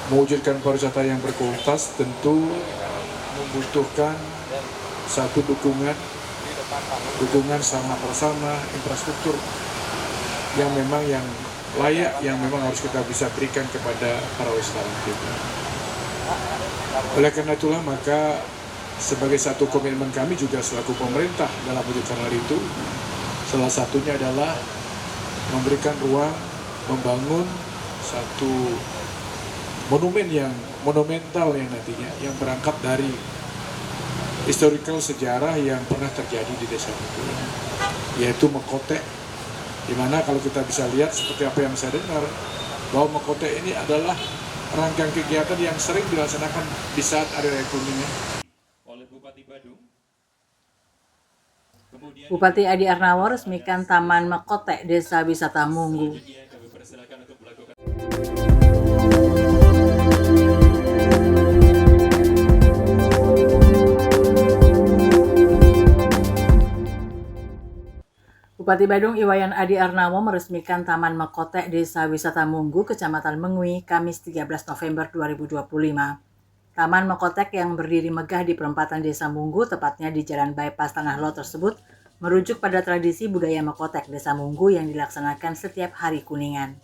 mewujudkan pariwisata yang berkualitas tentu membutuhkan satu dukungan sama bersama infrastruktur yang memang yang layak, yang memang harus kita bisa berikan kepada para wisatawan kita. Oleh karena itulah maka sebagai satu komitmen kami juga selaku pemerintah dalam mewujudkan hal itu, salah satunya adalah memberikan ruang membangun satu monumen yang monumental yang nantinya yang berangkat dari historical sejarah yang pernah terjadi di Desa Menggu, yaitu Mekotek, di mana kalau kita bisa lihat seperti apa yang saya dengar bahwa Mekotek ini adalah rangkaian kegiatan yang sering dilaksanakan di saat Hari Raya Kuningan oleh Bupati Badung. Bupati Adi Arnawo resmikan Taman Mekotek Desa Wisata Menggu. Bupati Badung Iwayan Adi Arnawo meresmikan Taman Mekotek Desa Wisata Menggu, Kecamatan Mengui, Kamis 13 November 2025. Taman Mekotek yang berdiri megah di perempatan Desa Menggu, tepatnya di Jalan Bypass Tanah Lot tersebut, merujuk pada tradisi budaya Mekotek Desa Menggu yang dilaksanakan setiap hari Kuningan.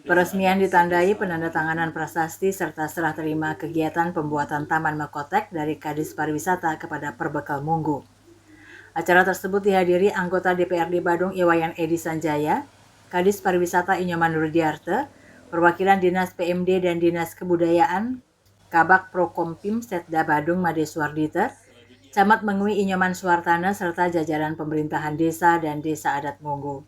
Peresmian ditandai penandatanganan prasasti serta serah terima kegiatan pembuatan Taman Mekotek dari Kadis Pariwisata kepada Perbekal Menggu. Acara tersebut dihadiri anggota DPRD Badung Iwayan Edi Sanjaya, Kadis Pariwisata Inyoman Nurdiarte, perwakilan Dinas PMD dan Dinas Kebudayaan, Kabak Prokompim Setda Badung Made Suardite, Camat Mengui Inyoman Suartana, serta jajaran pemerintahan desa dan desa adat Menggu.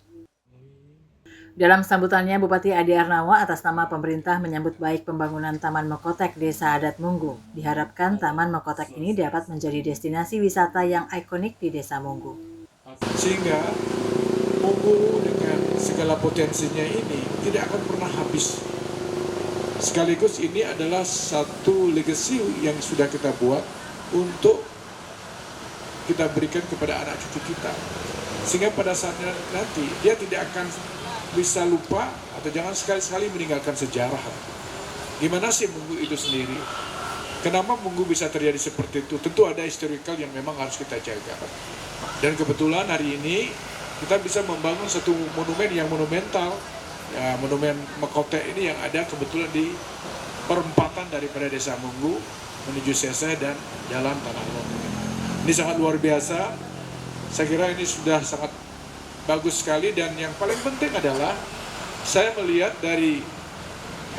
Dalam sambutannya, Bupati Adi Arnawo atas nama pemerintah menyambut baik pembangunan Taman Mekotek Desa Adat Menggu. Diharapkan Taman Mekotek ini dapat menjadi destinasi wisata yang ikonik di Desa Menggu. Sehingga Menggu dengan segala potensinya ini tidak akan pernah habis. Sekaligus ini adalah satu legacy yang sudah kita buat untuk kita berikan kepada anak cucu kita. Sehingga pada saatnya nanti dia tidak akan bisa lupa atau jangan sekali-sekali meninggalkan sejarah. Gimana sih Menggu itu sendiri? Kenapa Menggu bisa terjadi seperti itu? Tentu ada historical yang memang harus kita jaga. Dan kebetulan hari ini kita bisa membangun satu monumen yang monumental, ya, monumen Mekotek ini yang ada kebetulan di perempatan daripada Desa Menggu menuju Sese dan Jalan Tanah Lot. Ini sangat luar biasa. Saya kira ini sudah sangat bagus sekali, dan yang paling penting adalah saya melihat dari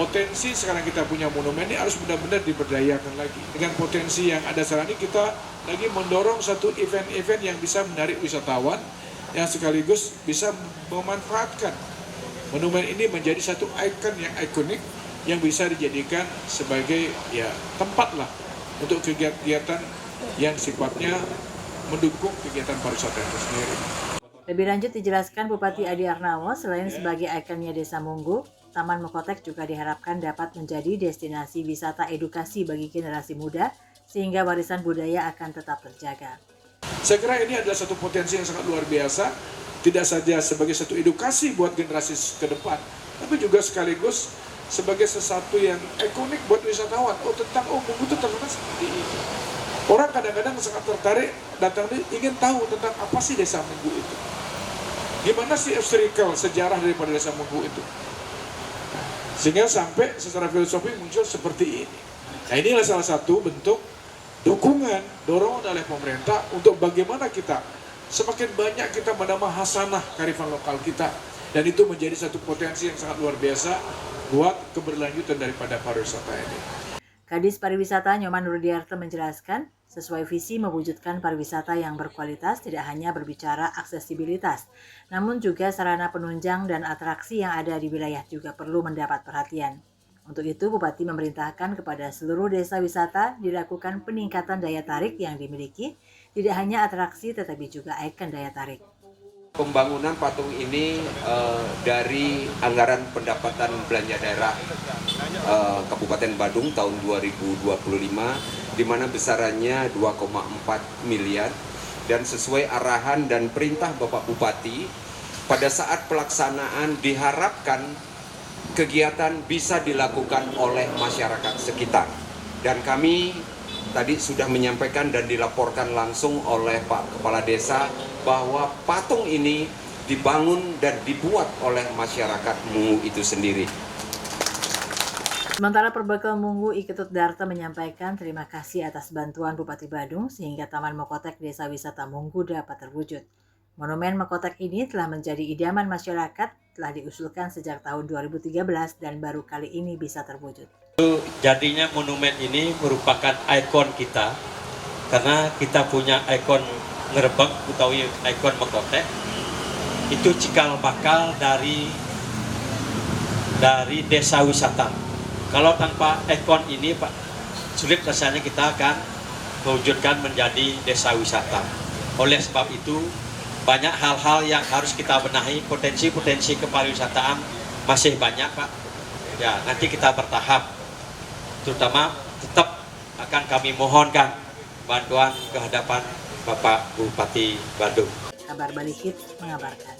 potensi sekarang kita punya monumen ini harus benar-benar diberdayakan lagi. Dengan potensi yang ada sekarang ini kita lagi mendorong satu event-event yang bisa menarik wisatawan yang sekaligus bisa memanfaatkan monumen ini menjadi satu ikon yang ikonik yang bisa dijadikan sebagai ya tempat lah untuk kegiatan yang sifatnya mendukung kegiatan pariwisata itu sendiri. Lebih lanjut dijelaskan Bupati Adi Arnawo, selain sebagai ikonnya Desa Menggu, Taman Mekotek juga diharapkan dapat menjadi destinasi wisata edukasi bagi generasi muda, sehingga warisan budaya akan tetap terjaga. Saya kira ini adalah satu potensi yang sangat luar biasa, tidak saja sebagai satu edukasi buat generasi ke depan, tapi juga sekaligus sebagai sesuatu yang ikonik buat wisatawan. Menggu itu terkenal seperti ini. Orang kadang-kadang sangat tertarik datang ingin tahu tentang apa sih Desa Menggu itu. Gimana sih historical sejarah daripada Desa Menggu itu. Sehingga sampai secara filosofi muncul seperti ini. Nah, inilah salah satu bentuk dukungan, dorongan oleh pemerintah untuk bagaimana kita semakin banyak kita menambah hasanah kearifan lokal kita. Dan itu menjadi satu potensi yang sangat luar biasa buat keberlanjutan daripada pariwisata ini. Kadis Pariwisata Nyoman Nurdiarte menjelaskan, sesuai visi mewujudkan pariwisata yang berkualitas tidak hanya berbicara aksesibilitas, namun juga sarana penunjang dan atraksi yang ada di wilayah juga perlu mendapat perhatian. Untuk itu, Bupati memerintahkan kepada seluruh desa wisata dilakukan peningkatan daya tarik yang dimiliki, tidak hanya atraksi tetapi juga ikon daya tarik. Pembangunan patung ini dari anggaran pendapatan belanja daerah Kabupaten Badung tahun 2025, di mana besarannya 2,4 miliar, dan sesuai arahan dan perintah Bapak Bupati, pada saat pelaksanaan diharapkan kegiatan bisa dilakukan oleh masyarakat sekitar. Dan kami tadi sudah menyampaikan dan dilaporkan langsung oleh Pak Kepala Desa bahwa patung ini dibangun dan dibuat oleh masyarakat Mungu itu sendiri. Sementara Perbekal Munggu Iketut Darta menyampaikan terima kasih atas bantuan Bupati Badung sehingga Taman Mekotek Desa Wisata Munggu dapat terwujud. Monumen Mekotek ini telah menjadi idaman masyarakat, telah diusulkan sejak tahun 2013 dan baru kali ini bisa terwujud. Jadinya monumen ini merupakan ikon kita, karena kita punya ikon Ngerebek utawi ikon Mekotek. Itu cikal bakal dari desa wisata. Kalau tanpa ikon ini, Pak, sulit rasanya kita akan mewujudkan menjadi desa wisata. Oleh sebab itu, banyak hal-hal yang harus kita benahi, potensi-potensi kepariwisataan masih banyak, Pak. Ya, nanti kita bertahap. Terutama tetap akan kami mohonkan bantuan ke hadapan Bapak Bupati Badung. Kabar Balik Hits mengabarkan.